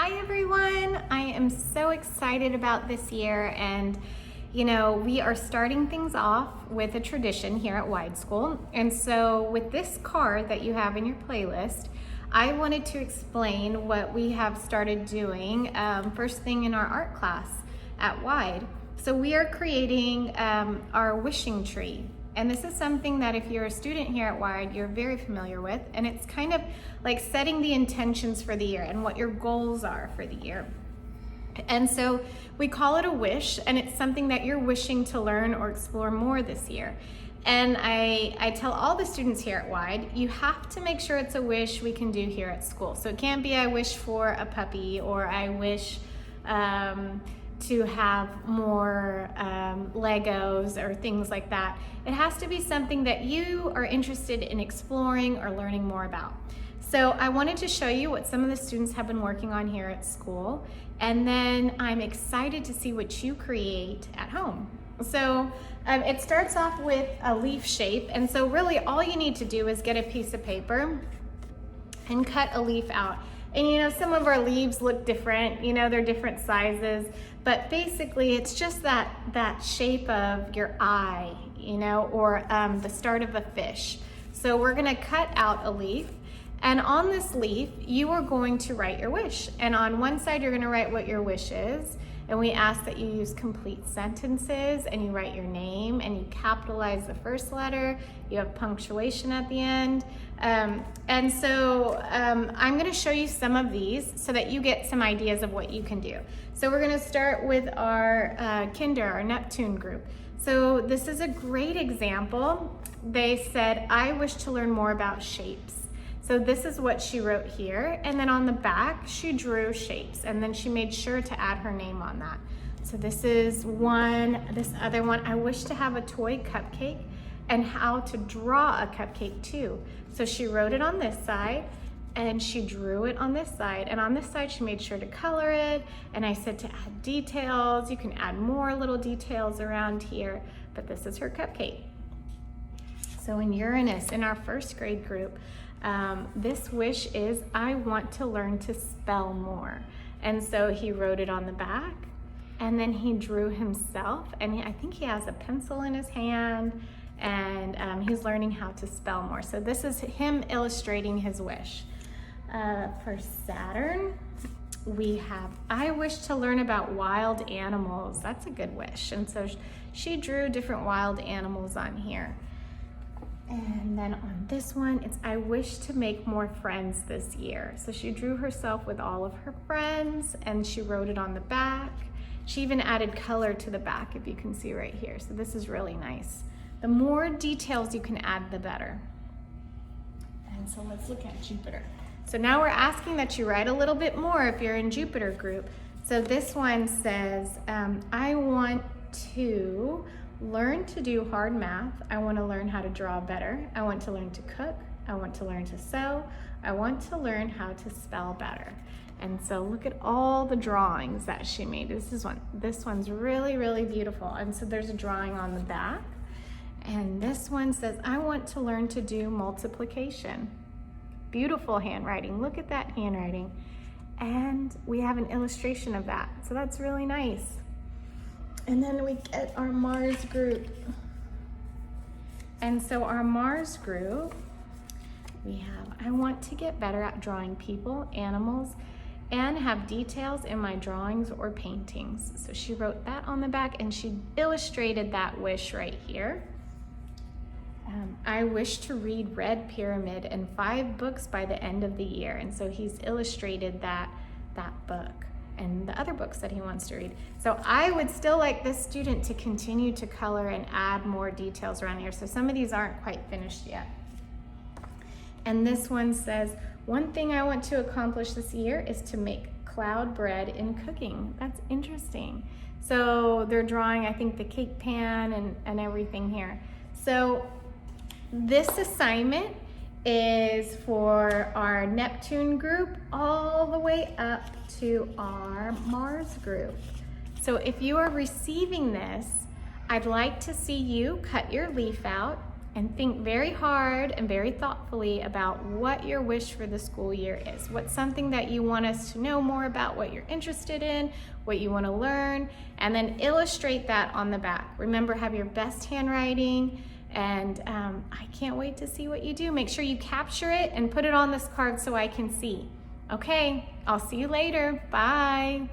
Hi everyone, I am so excited about this year, and we are starting things off with a tradition here at Wide School. And so with this card that you have in your playlist, I wanted to explain what we have started doing first thing in our art class at Wide. So we are creating our wishing tree. And this is something that if you're a student here at Wide, you're very familiar with. And it's kind of like setting the intentions for the year and what your goals are for the year. And so we call it a wish, and it's something that you're wishing to learn or explore more this year. And I tell all the students here at Wide, you have to make sure it's a wish we can do here at school. So it can't be I wish for a puppy, or I wish to have more Legos or things like that. It has to be something that you are interested in exploring or learning more about. So I wanted to show you what some of the students have been working on here at school, and then I'm excited to see what you create at home. So it starts off with a leaf shape, and so really all you need to do is get a piece of paper and cut a leaf out. And some of our leaves look different, they're different sizes, but basically it's just that shape of your eye, or the start of a fish. So we're gonna cut out a leaf, and on this leaf, you are going to write your wish. And on one side, you're gonna write what your wish is, and we ask that you use complete sentences, and you write your name, and you capitalize the first letter, you have punctuation at the end. And so I'm gonna show you some of these so that you get some ideas of what you can do. So we're gonna start with our our Neptune group. So this is a great example. They said, I wish to learn more about shapes. So this is what she wrote here. And then on the back, she drew shapes, and then she made sure to add her name on that. So this is one. This other one, I wish to have a toy cupcake and how to draw a cupcake too. So she wrote it on this side, and she drew it on this side. And on this side, she made sure to color it. And I said to add details. You can add more little details around here, but this is her cupcake. So in Uranus, in our first grade group, this wish is, I want to learn to spell more. And so he wrote it on the back, and then he drew himself, and I think he has a pencil in his hand, and he's learning how to spell more. So this is him illustrating his wish. For Saturn, we have, I wish to learn about wild animals. That's a good wish. And so she drew different wild animals on here. And then on this one, it's, I wish to make more friends this year. So she drew herself with all of her friends, and she wrote it on the back. She even added color to the back, if you can see right here. So this is really nice. The more details you can add, the better. And so let's look at Jupiter. So now we're asking that you write a little bit more if you're in Jupiter group. So this one says, I want to learn to do hard math. I want to learn how to draw better. I want to learn to cook. I want to learn to sew. I want to learn how to spell better. And so look at all the drawings that she made. This one's really, really beautiful. And so there's a drawing on the back. And this one says, I want to learn to do multiplication. Beautiful handwriting. Look at that handwriting. And we have an illustration of that. So that's really nice. And then we get our Mars group. And so our Mars group, we have, I want to get better at drawing people, animals, and have details in my drawings or paintings. So she wrote that on the back, and she illustrated that wish right here. I wish to read Red Pyramid and 5 books by the end of the year. And so he's illustrated that book and the other books that he wants to read. So I would still like this student to continue to color and add more details around here. So some of these aren't quite finished yet. And this one says, one thing I want to accomplish this year is to make cloud bread in cooking. That's interesting. So they're drawing, I think, the cake pan and everything here. So this assignment is for our Neptune group all the way up to our Mars group. So if you are receiving this, I'd like to see you cut your leaf out and think very hard and very thoughtfully about what your wish for the school year is. What's something that you want us to know more about, what you're interested in, what you want to learn, and then illustrate that on the back. Remember, have your best handwriting, and I can't wait to see what you do. Make sure you capture it and put it on this card so I can see. Okay, I'll see you later. Bye.